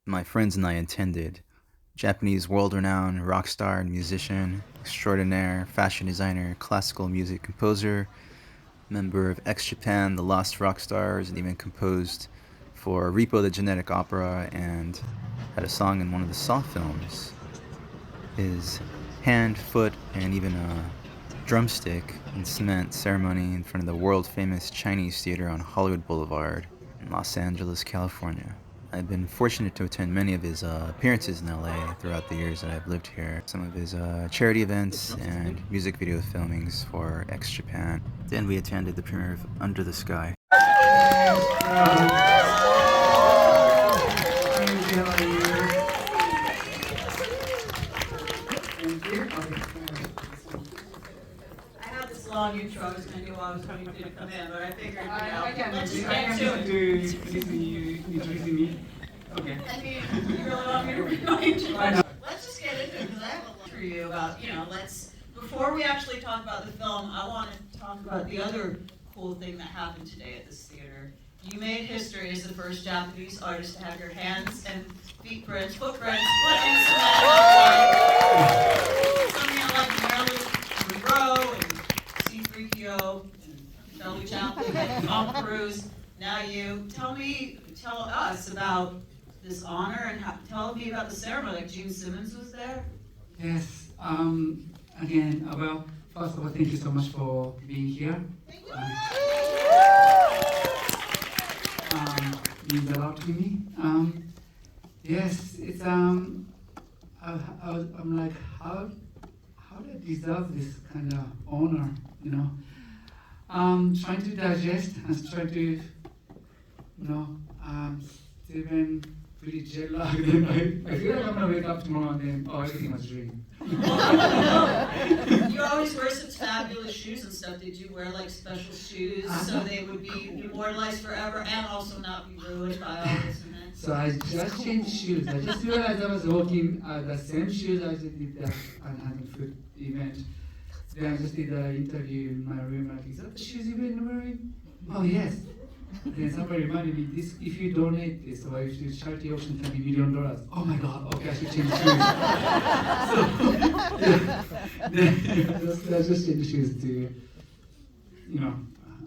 My friends and I attended. Japanese world-renowned rock star and musician, extraordinaire, fashion designer, classical music composer, member of X Japan, the Lost Rock Stars, and even composed for Repo the Genetic Opera and had a song in one of the Saw films. His hand, foot, and even a drumstick and cement ceremony in front of the world-famous Chinese Theater on Hollywood Boulevard in Los Angeles, California. I've been fortunate to attend many of his appearances in LA throughout the years that I've lived here. Some of his charity events and music video filmings for X Japan. Then we attended the premiere of Under the Sky. I had this long intro, I was going to do while I was coming to come in, but I figured, let's just I get can to it. introducing you, introducing me. Okay. I mean, you really want me to read my intro? Let's just get into it, because I have a lot for you about, before we actually talk about the film, I want to talk about the other cool thing that happened today at this theater. You made history as the first Japanese artist to have your hands and footprints put in cement. Something like Marilyn Monroe and C-3PO and Charlie Chaplin and Tom Cruise. Now tell us about this honor and tell me about the ceremony. Like Gene Simmons was there. Yes. Again, well, first of all, thank you so much for being here. Means a lot to me. Yes, it's I'm like, how do I deserve this kind of honor? You know, trying to digest and trying to, still been pretty jet lagged. I feel like I'm gonna wake up tomorrow and then, oh, everything was a dream. You always wear such fabulous shoes and stuff. Did you wear like special shoes so they would be immortalized forever and also not be ruined by all this and that? So I just changed shoes. I just realized I was walking the same shoes I just did that unhandled food event. Then I just did an interview in my room. Like, is that the shoes you've been wearing? Oh yes. Then somebody reminded me, this, if you donate this or if you charity auction can be $1 million. Oh my God, okay, I should change shoes. So, I just changed shoes to,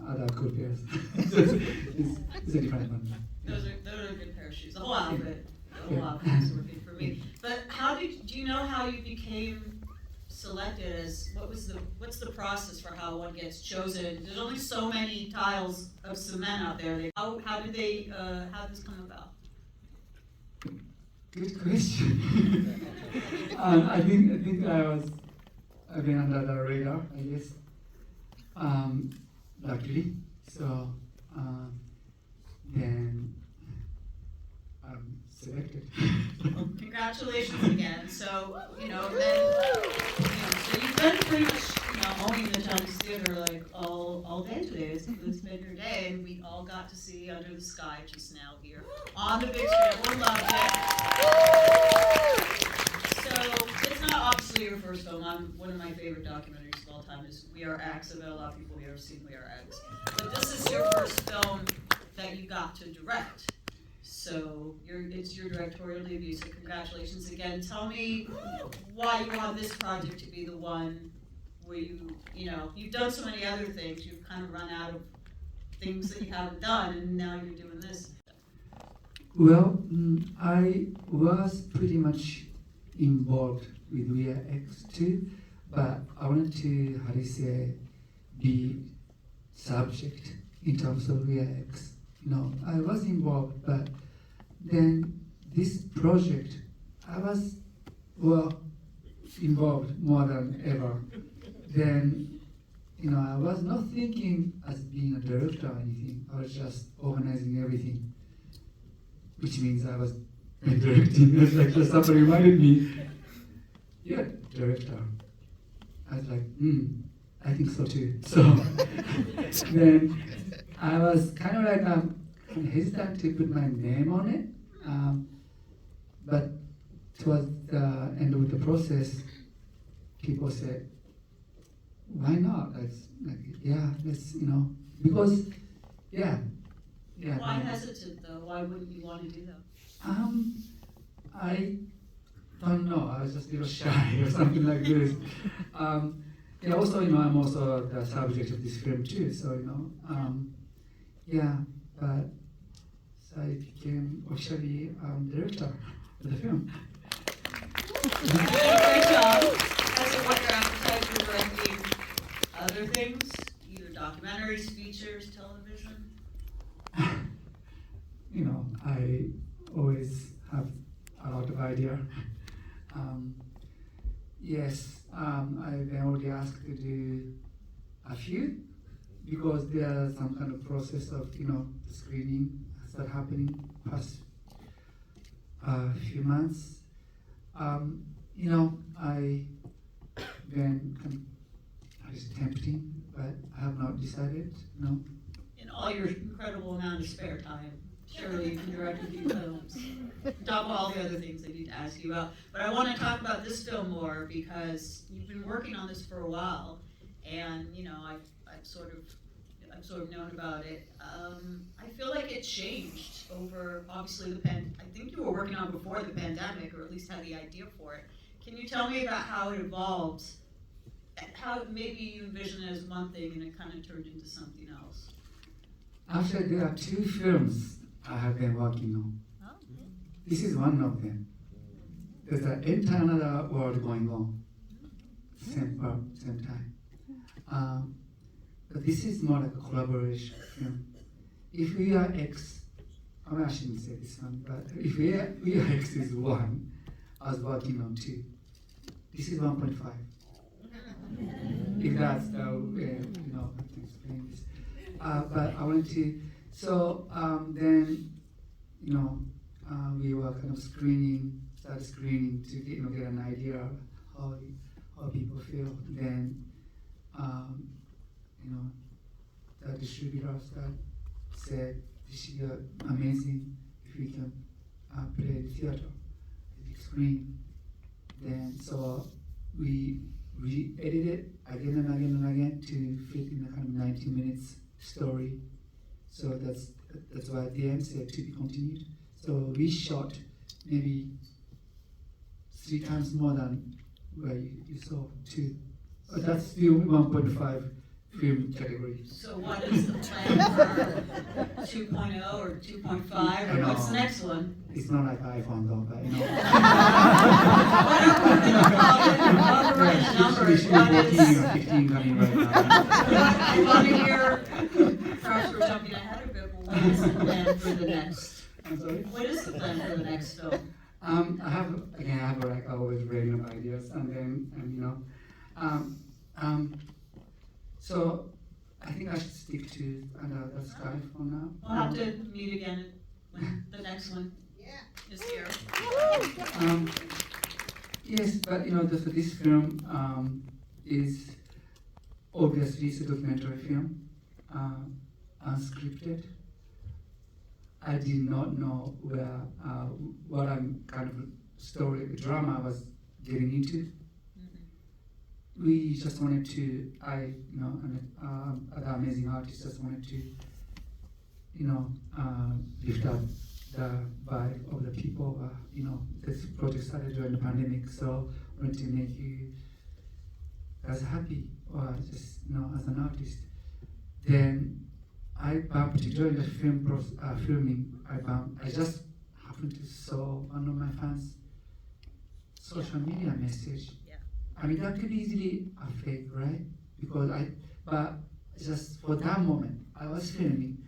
other cool pairs. it's a different one. Those are a good pair of shoes. The whole outfit is working for me. But do you know how you became selected as, what's the process for how one gets chosen? There's only so many tiles of cement out there. How did this come about? Good question. I think I've been under the radar, I guess. Luckily. So then I'm selected. Well, congratulations again. So, so you've been pretty much, owning the Chinese Theater like all day today. It's been your day, and we all got to see Under the Sky just now here on the big screen. Everyone loved it. So it's not obviously your first film. One of my favorite documentaries of all time is We Are X. I bet a lot of people here have seen We Are X. But this is your first film that you got to direct. So it's your directorial debut, so congratulations again. Tell me why you want this project to be the one where you've done so many other things, you've kind of run out of things that you haven't done, and now you're doing this. Well, I was pretty much involved with We Are X too, but I wanted to, be subject in terms of We Are X. I was involved, but then this project, I was, involved more than ever. Then, I was not thinking as being a director or anything. I was just organizing everything, which means I was directing. It's like somebody reminded me, you're a director. I was like, I think so too. So then I was kind of like hesitant to put my name on it, but towards the end of the process, people said, "Why not? Let's because Why hesitant though? Why wouldn't you want to do that? I don't know. I was just a little shy or something like this. Yeah. Also, I'm also the subject of this film too. So yeah. But so I became officially director of the film. Great job. Has it what your appetite for directing other things, either documentaries, features, television? I always have a lot of idea. Yes, I've been already asked to do a few because there's some kind of process of the screening start happening past few months. I been kind of it's tempting, but I have not decided. No. In all your incredible amount of spare time, surely you can direct a few films. Talk about all the other things I need to ask you about. But I want to talk about this film more because you've been working on this for a while, and I've sort of known about it. I feel like it changed over obviously I think you were working on it before the pandemic, or at least had the idea for it. Can you tell me about how it evolved? How maybe you envisioned it as one thing and it kind of turned into something else? Actually, there are two films I have been working on. Oh. This is one of them. There's an entire another world going on, same time. But this is more like a collaboration film. If we are X, I shouldn't say this one, but if we are X is 1, I was working on 2. This is 1.5. If that's the way, I can explain this. But I wanted to, so then, we were kind of started screening to get an idea of how people feel. Then, the distributors that said this should be amazing if we can play in theater, the big screen. Then, so we edited it again and again and again to fit in a kind of 90 minutes story. So that's why at the end said to be continued. So we shot maybe 3 times more than where you saw 2. But that's still 1.5 film category. So what is the plan for 2.0 or 2.5 or what's the next one? It's not like iPhone though, but we should be 14 or 15 coming right now. I want to hear, perhaps we're jumping ahead a bit, but what is the plan for the next? I'm sorry? What is the plan for the next film? I have like always random ideas, so I think I should stick to Under the Sky for now. We'll have to meet again when the next one is here. Yes, but this film is obviously it's a documentary film, unscripted. I did not know what I'm kind of drama I was getting into. We just wanted to, and other amazing artists just wanted to, lift up the vibe of the people. This project started during the pandemic, so wanted to make you as happy or just, as an artist. Then I bumped during the filming. I just happened to saw one of my fans' social media message. I mean, that could be easily a fake, right? But just for that moment, I was filming,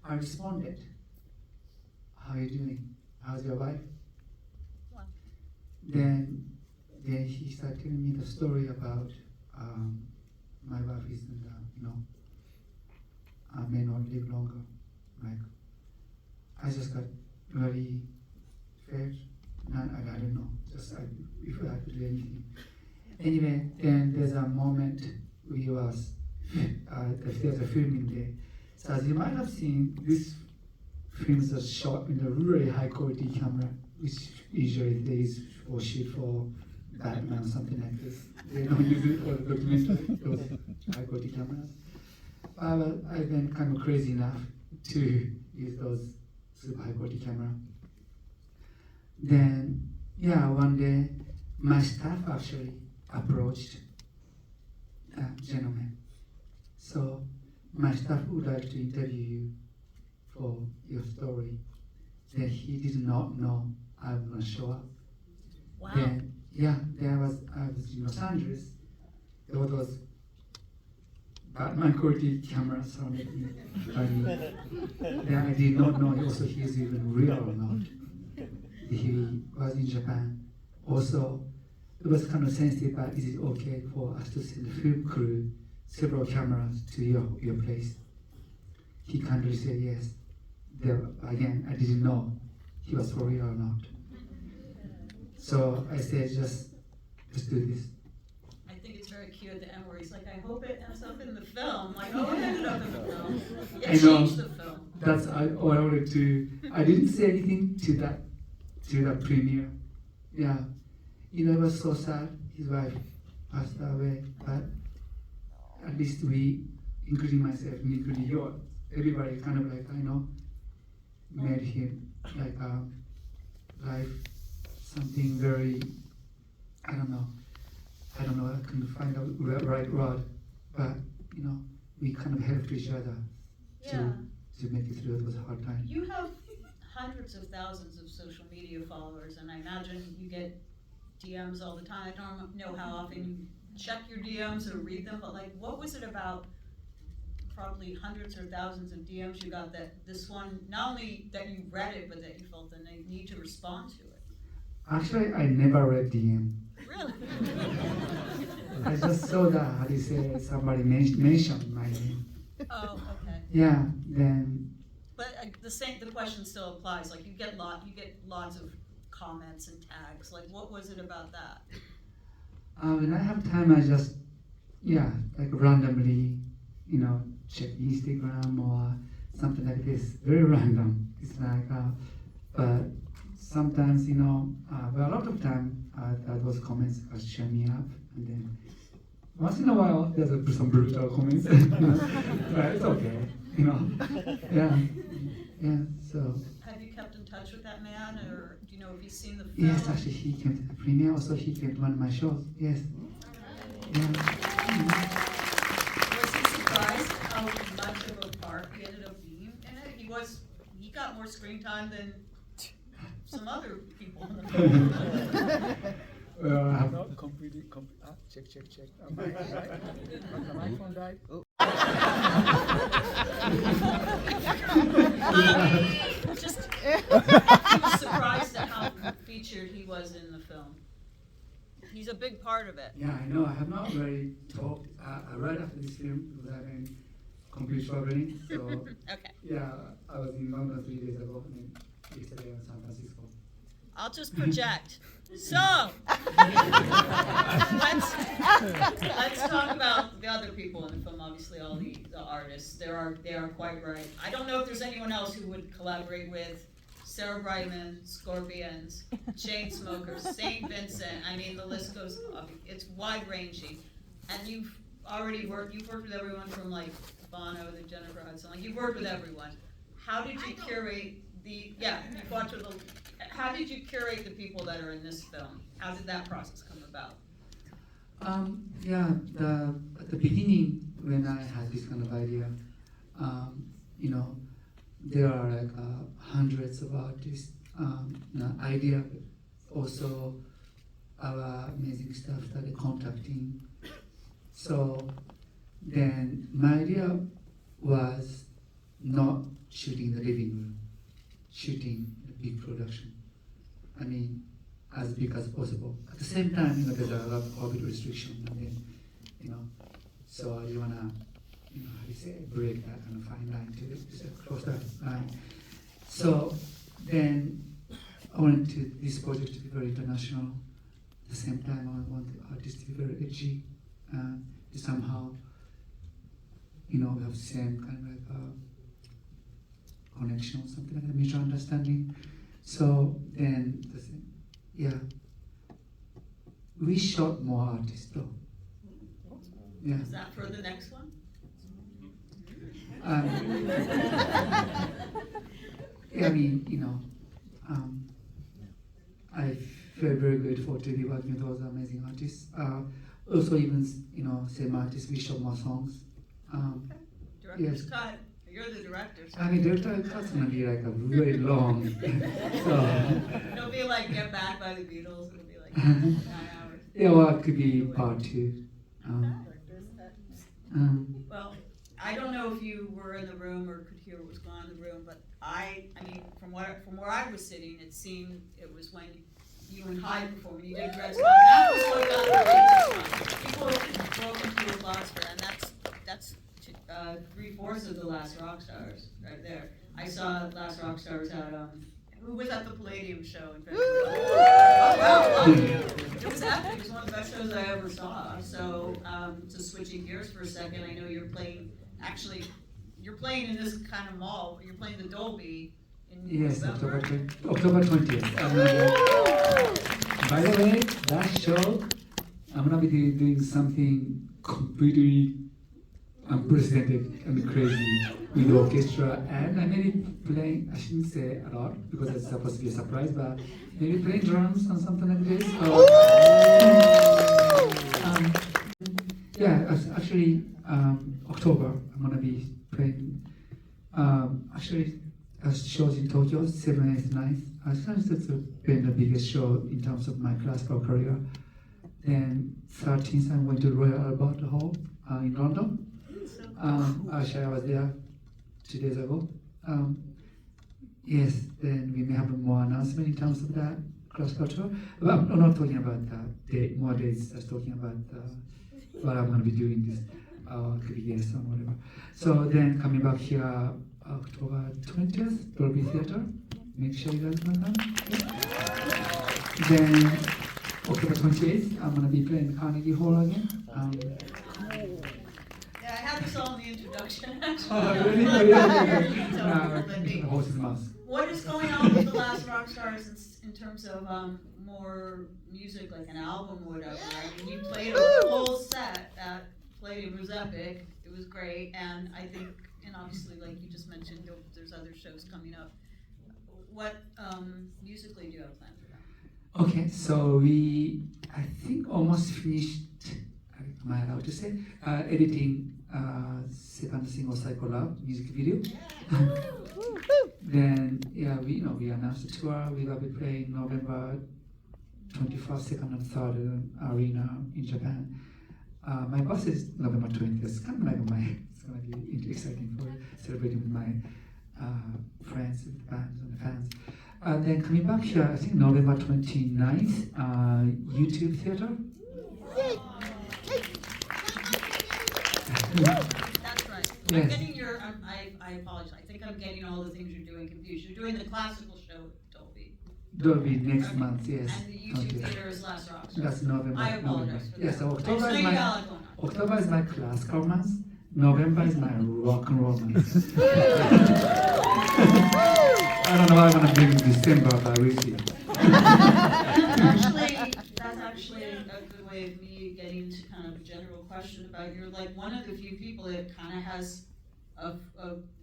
I responded, "How are you doing? How's your wife?" Wow. Then he started telling me the story about my wife is in may not live longer. Like, I just got really scared. I don't know, just if I could do anything. Anyway, then there's a moment we was there's a filming day. So as you might have seen, this films are shot in a really high quality camera, which usually they use for shoot for Batman or something like this. They don't use it for the documentary, those high quality cameras. I've been kind of crazy enough to use those super high quality camera. Then yeah, one day my staff actually approached a gentleman. So my staff would like to interview you for your story. Then he did not know I was gonna show up. Wow. Then yeah, I was in Los Angeles. There was those Batman quality cameras surrounded me. Then I did not know also he is even real or not. He was in Japan. Also, it was kind of sensitive, but is it okay for us to send a film crew, several cameras to your place? He kindly said yes. There, again, I didn't know he was for real or not. So I said, just do this. I think it's very cute at the end where he's like, I hope it ends up in the film. Like, oh, it ended up in the film. It I know. changed the film. That's all I wanted to. I didn't say anything to that premiere. Yeah, it was so sad. His wife passed away, but at least we, including myself, including you, everybody kind of like made him like life something very. I don't know. I couldn't find out the right word, but we kind of helped each other Yeah. to make it through those hard times. You have hundreds of thousands of social media followers, and I imagine you get DMs all the time. I don't know how often you check your DMs or read them, but like, what was it about probably hundreds or thousands of DMs you got that this one, not only that you read it, but that you felt the need to respond to it? Actually, I never read DM. Really? I just saw that, how do you say, somebody mentioned my name. Oh, okay. Yeah, then, But the question still applies. Like you get lots of comments and tags. Like what was it about that? when I have time, I just, like randomly, check Instagram or something like this. Very random. It's like, but sometimes, well, a lot of time, those comments cheer me up, and then once in a while, there's some brutal comments, but it's okay, yeah. So Have you kept in touch with that man, or do you know if he's seen the film? yes, actually, he came to the premiere. Also, he came to one of my shows. Yes. Yeah. Was he surprised how much of a part he ended up being in it? He got more screen time than some other people in the film. Well, I have No, completely. Check. My iPhone died. Just, he was surprised at how featured he was in the film. He's a big part of it. Yeah, I know. I have not really talked right after this film because I've been complete traveling. So Okay. yeah, I was in London 3 days ago, and then yesterday in San Francisco. I'll just project. So, let's talk about the other people in the film. Obviously, all the artists. They are quite right. I don't know if there's anyone else who would collaborate with Sarah Brightman, Scorpions, Chainsmokers, St. Vincent. I mean, the list goes up. It's wide ranging, and you've worked with everyone from like Bono to Jennifer Hudson. Like you've worked with everyone. How did you curate how did you curate the people that are in this film? How did that process come about? At the beginning when I had this kind of idea, there are like hundreds of artists. Idea also our amazing staff started contacting. So then my idea was not shooting the living room, shooting the big production. I mean, as big as possible. At the same time, there's a lot of COVID restriction, and then, so you wanna, how do you say, break that kind of fine line to cross that line. So then I wanted this project to be very international. At the same time, I want the artist to be very edgy, to somehow, we have the same kind of like connection, something like a mutual understanding. So then, we shot more artists though. Yeah. Is that for the next one? I mean, I've felt very grateful to be working with those amazing artists. Also, even same artists, we showed more songs. Director's Yes. cut. You're the director. So I mean, director cut's gonna be like a very long. So it'll be like Get Back by the Beatles. It'll be like 9 hours. yeah, well, it could be part two. Well, I don't know if you were in the room or could hear what was going on in the room, but I mean, from where I was sitting, it seemed it was when you and Hyde performed, when you did Red Sky. That was what got the ratings. People broke into applause for that, and that's 3/4 of the Last Rock Stars right there. I saw Last Rock Stars at who was at the Palladium show in February. Oh wow! It was epic. It was one of the best shows I ever saw. So, switching gears for a second, I know you're playing. Actually, you're playing in this kind of mall. You're playing the Dolby in Yes, November. October 20th. By the way, that show, I'm gonna be doing something completely unprecedented and crazy with the orchestra, and I may be playing, I shouldn't say a lot because it's supposed to be a surprise, but maybe playing drums or something like this. Actually, October, I'm gonna be playing, shows in Tokyo, 7th, 8th, 9th. I think it's been the biggest show in terms of my classical career. Then 13th, I'm going to Royal Albert Hall in London. Actually, I was there 2 days ago. Yes, then we may have more announcement in terms of that classical tour. But I'm not talking about more dates, just talking about what I'm going to be doing this, could be guests or whatever. So then coming back here, October 20th, Dolby Theater. Make sure you guys come. Then October 28th, I'm going to be playing Carnegie Hall again. Yeah, I had this all in the introduction. Oh, really? Horse's mouth. What is going on with the Last Rock Stars in terms of more music, like an album or whatever? I mean, you played a whole set at Palladium. It was epic. It was great, and I think, and obviously, like you just mentioned, there's other shows coming up. What musically do you have planned for that? Okay, so we, I think, almost finished. Am I allowed to say? Editing second single Psycho Love music video. Then we announced the tour. We will be playing November 21st, 2nd, and 3rd arena in Japan. My birthday is November 20th. It's kind of like it's gonna be exciting for celebrating with my friends, with bands and fans. Then coming back here, I think November 29th, YouTube Theater. That's right. Yes. I'm getting your. I apologize. I think I'm getting all the things you're doing confused. You're doing the classical show at Dolby. Dolby next month, yes. And the YouTube Theater is Last Rock. That's November. I apologize for that. Yes, so I just know you got a lot going on. October is my classical month. November is my rock and roll month. I don't know why I'm gonna bring December, but we'll see. That's actually a good way of me getting to kind of a general question about you're like one of the few people that kind of has a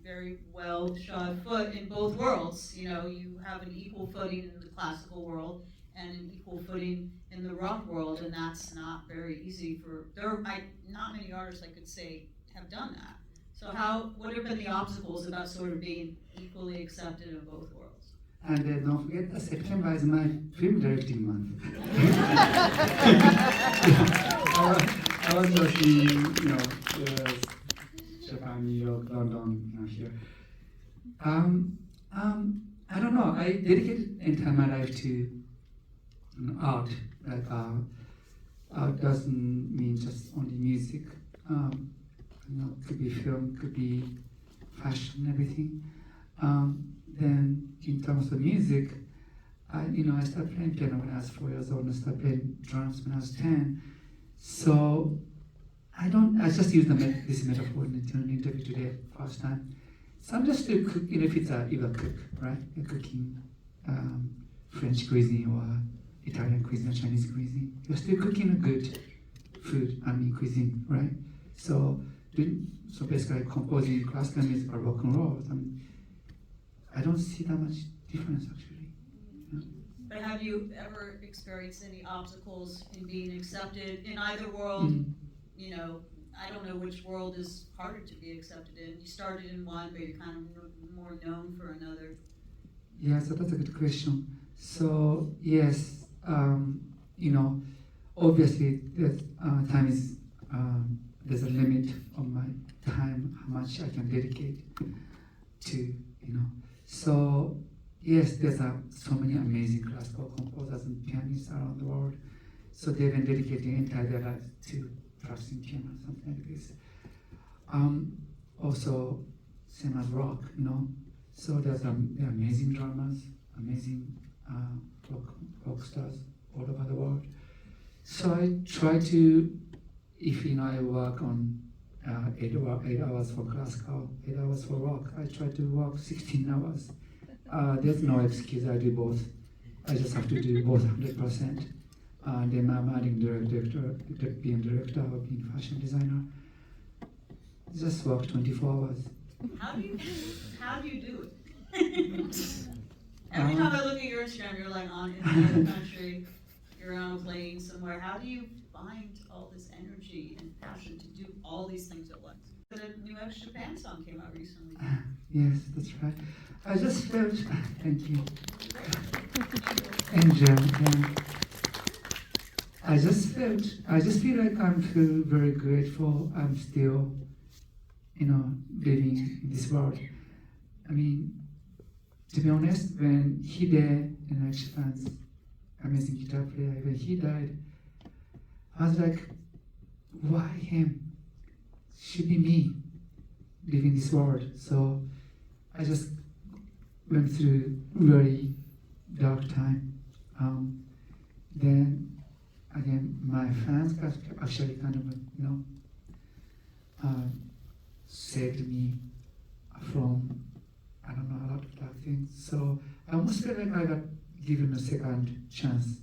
very well shod foot in both worlds. You know, you have an equal footing in the classical world and an equal footing in the rock world, and that's not very easy not many artists I could say have done that. So what have been the obstacles about sort of being equally accepted in both worlds? And don't forget that September is my film directing month. I was just in, Japan, New York, London, here. I don't know. I dedicated entire my life to art. Like art doesn't mean just only music. Could be film, could be fashion, everything. Then in terms of music, I started playing piano when I was 4 years old, and I started playing drums when I was 10. So I just used this metaphor in an interview today, first time. So I'm just still cook, if it's either cook, right? You're cooking French cuisine or Italian cuisine or Chinese cuisine. You're still cooking a good food, cuisine, right? So basically composing classical music or rock and roll, I don't see that much difference actually. But have you ever experienced any obstacles in being accepted in either world? Mm. You know, I don't know which world is harder to be accepted in. You started in one, but you're kind of more known for another. Yeah, so that's a good question. So yes, you know, obviously there's time is there's a limit on my time, how much I can dedicate to, you know. So yes, there's so many amazing classical composers and pianists around the world. So they've been dedicating entire their lives to practicing piano, something like this. Also, same as rock, you know. So there's there are amazing drummers, amazing rock stars all over the world. So I try to, if you know, I work on 8 hours for classical, 8 hours for rock. I try to work 16 hours. There's no excuse. I do both. I just have to do both 100%. Then I'm adding being director or being fashion designer. Just work 24 hours. How do you do it? Every time I look at your Instagram, you're like on in another country, you're on a plane somewhere. How do you find all this energy and passion to do all these things at once? The new Japan song came out recently. Yes, that's right. I just felt, thank you. Angel, I just feel like I feel very grateful. I'm still, you know, living in this world. I mean, to be honest, when Hide, Japan's amazing guitar player, when he died, I was like, why him? Should be me living this world. So I just went through really dark time. Then again, my fans actually kind of, you know, saved me from, I don't know, a lot of dark things. So I almost feel like I got given a second chance.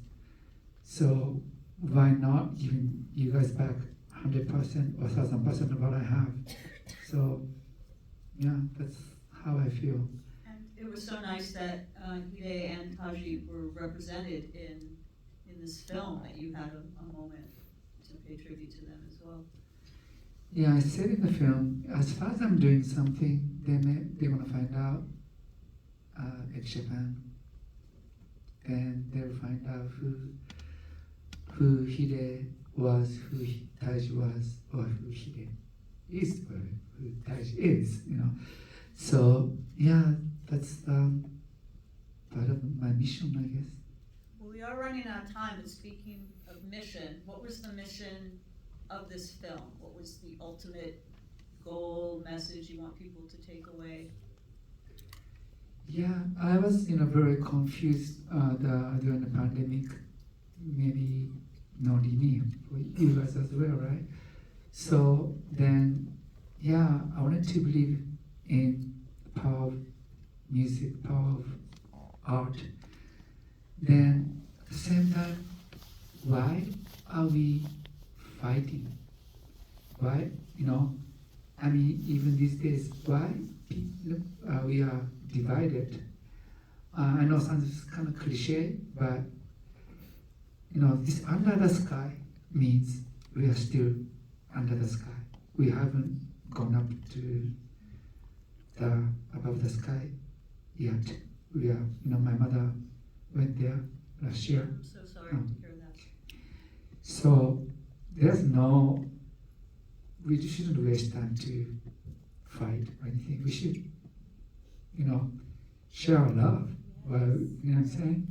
So why not giving you guys back 100% or 1000% of what I have? So yeah, that's how I feel. And it was so nice that Hide and Taji were represented in this film, that you had a moment to pay tribute to them as well. Yeah, I said in the film, as far as I'm doing something, they want to find out at Japan, and they'll find out who Hide was, who Taiji was, or who Hide is, or who Taiji is, you know. So yeah, that's part of my mission, I guess. Well, we are running out of time, but speaking of mission, what was the mission of this film? What was the ultimate goal, message you want people to take away? Yeah, I was very confused during the pandemic. Maybe not only me, for you guys as well, right? So then, yeah, I wanted to believe in the power of music, power of art. Then at the same time, why are we fighting? Why, I mean, even these days, why we are divided? I know it sounds kind of cliche, but this under the sky means we are still under the sky. We haven't gone up to the above the sky yet. We are, my mother went there last year. I'm so sorry to hear that. So we shouldn't waste time to fight or anything. We should, share our love. Well, you know what I'm saying?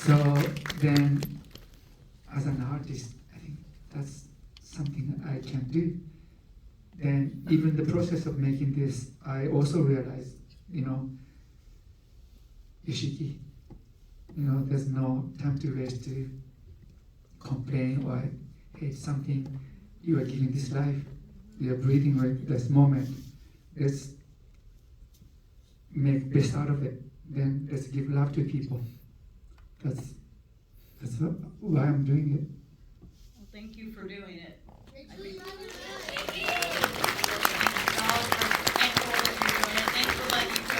So then, as an artist, I think that's something that I can do. Then, even the process of making this, I also realized, Yoshiki, there's no time to waste to complain or hate something. You are giving this life, you are breathing right this moment. Let's make best out of it. Then let's give love to people. That's why I'm doing it. Well, thank you for doing it. Thank you for letting me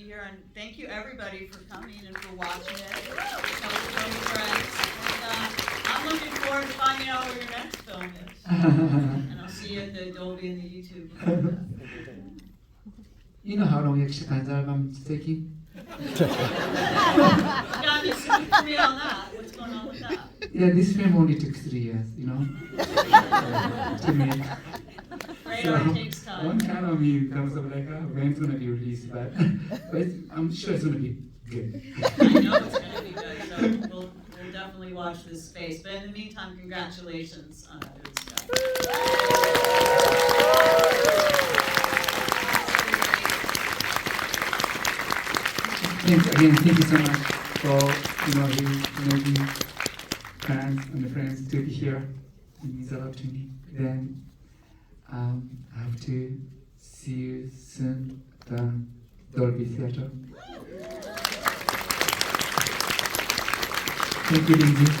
be here, and thank you everybody for coming and for watching it. Tell your friends. And, I'm looking forward to finding out where your next film is. And I'll see you at the Dolby and the YouTube. You know how long Yoshiki Japan's album is taking? Yeah, just for me on that. What's going on with that? Yeah, this film only took 3 years, you know, to make. Radar takes One time. kind of me in terms of like when it's gonna be released, but I'm sure it's gonna be good. I know it's going to be good, so we'll definitely watch this space. But in the meantime, congratulations on good stuff. Thanks again, thank you so much for making plans and the friends to be here. It means a lot to me. Then I have to see you soon at the Dolby Theater. Thank you, Lindsay.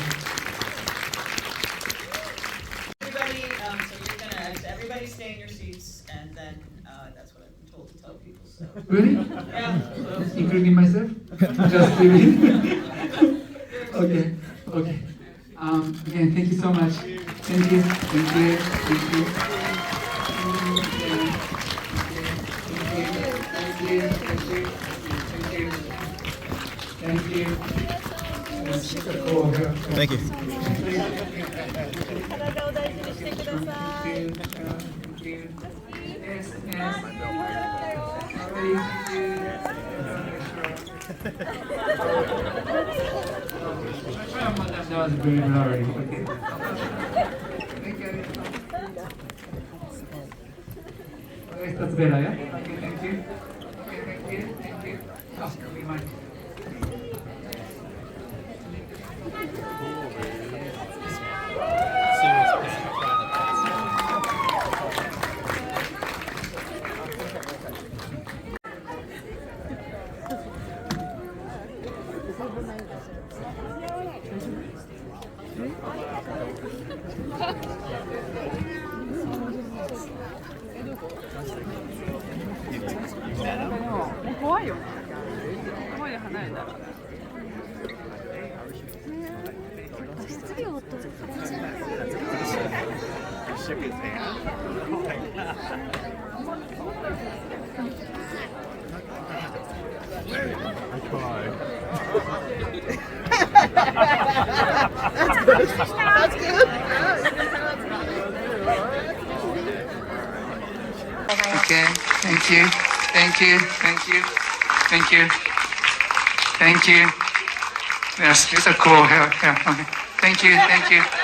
Everybody, so you're gonna, everybody stay in your seats, and then that's what I've been told to tell people. So Really? yeah. So, Including myself? Just kidding. Okay, okay. Again, thank you so much. Thank you, thank you, thank you. Thank you. Thank you. 体を大事にしてください。 That was very blurry. Okay. Okay, that's better, yeah? Okay, thank you. Okay, thank you, thank you. Oh, we might. Okay, thank you, thank you, thank you, thank you, thank you. Yes, it's a cool hair. Okay. Thank you, thank you.